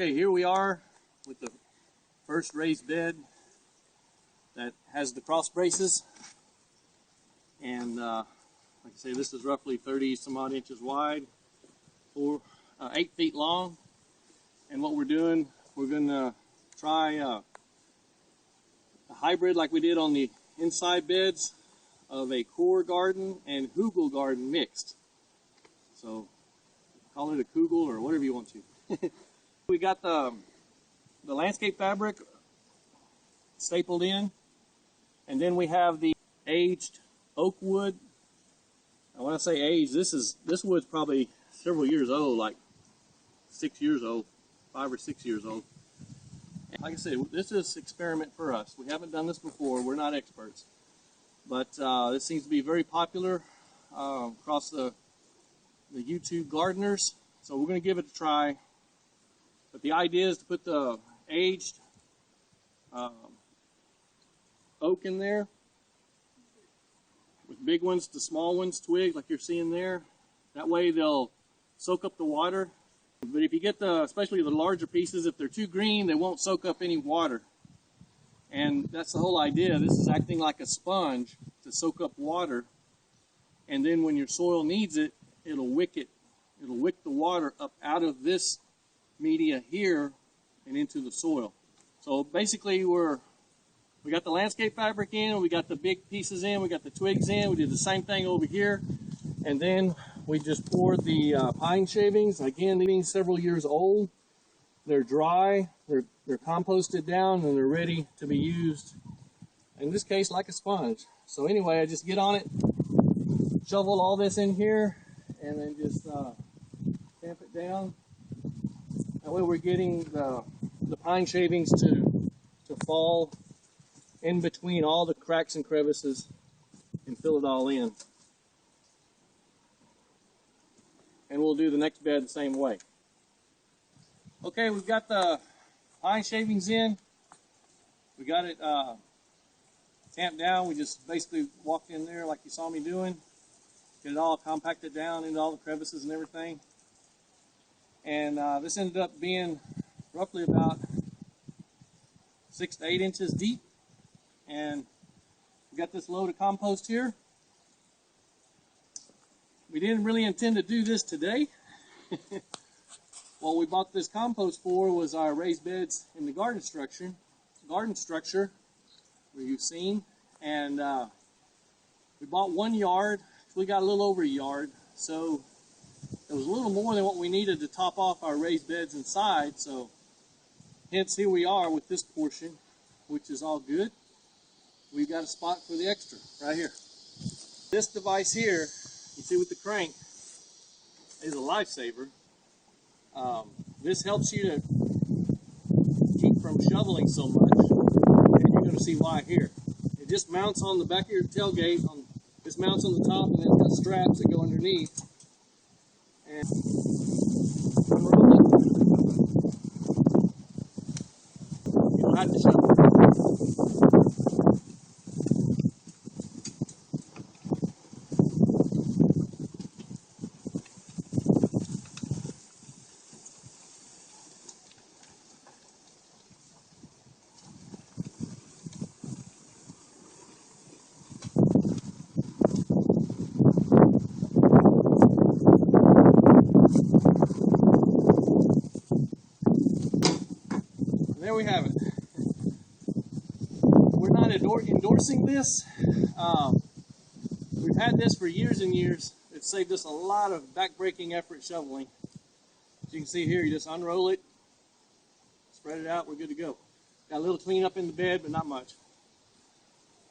Okay, here we are with the first raised bed that has the cross braces, and like I say, this is roughly 30 some odd inches wide, 8 feet long. And what we're doing, we're going to try a hybrid like we did on the inside beds of a core garden and Frugal garden mixed. So call it a Kugel or whatever you want to. We got the landscape fabric stapled in, and then we have the aged oak wood. And when I say aged, this wood's probably several years old, like 6 years old, 5 or 6 years old. And like I said, this is an experiment for us. We haven't done this before. We're not experts, but this seems to be very popular across the YouTube gardeners. So we're going to give it a try. But the idea is to put the aged oak in there, with big ones to small ones, twigs like you're seeing there. That way they'll soak up the water. But if you get especially the larger pieces, if they're too green, they won't soak up any water. And that's the whole idea. This is acting like a sponge to soak up water. And then when your soil needs it, it'll wick the water up out of this media here and into the soil. So basically we got the landscape fabric in, we got the big pieces in, we got the twigs in, we did the same thing over here, and then we just poured the pine shavings. Again, these several years old. They're dry, they're composted down, and they're ready to be used, in this case, like a sponge. So anyway, I just get on it, shovel all this in here, and then just tamp it down. That way we're getting the pine shavings to fall in between all the cracks and crevices and fill it all in. And we'll do the next bed the same way. Okay, we've got the pine shavings in. We got it tamped down. We just basically walked in there like you saw me doing. Get it all compacted down into all the crevices and everything. And this ended up being roughly about 6 to 8 inches deep. And we got this load of compost here. We didn't really intend to do this today. What we bought this compost for was our raised beds in the garden structure where you've seen. And we bought 1 yard. We got a little over a yard. So it was a little more than what we needed to top off our raised beds inside. So hence here we are with this portion, which is all good. We've got a spot for the extra right here. This device here, you see with the crank, is a lifesaver. This helps you to keep from shoveling so much, and you're going to see why here. It just mounts on the back of your tailgate. This mounts on the top, and then it's got straps that go underneath. And unroll it. You don't have to shovel. There we have it. We're not endorsing this. We've had this for years and years. It's saved us a lot of back-breaking effort shoveling. As you can see here, you just unroll it, spread it out, we're good to go. Got a little cleanup in the bed, but not much.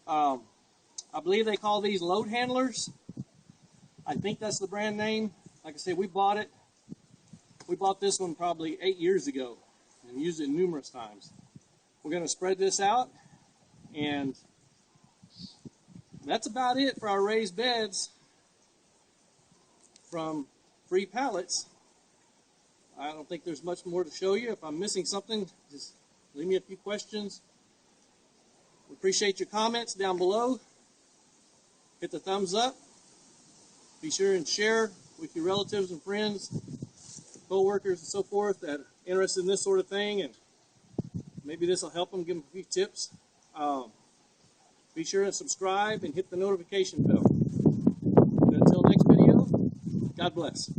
I believe they call these load handlers. I think that's the brand name. Like I said, we bought it. We bought this one probably 8 years ago and used it numerous times. We're going to spread this out, and that's about it for our raised beds from free pallets. I don't think there's much more to show you. If I'm missing something, just leave me a few questions. We appreciate your comments down below. Hit the thumbs up. Be sure and share with your relatives and friends. co-workers and so forth that are interested in this sort of thing, and maybe this will help them, give them a few tips. Be sure to subscribe and hit the notification bell. Until next video, God bless.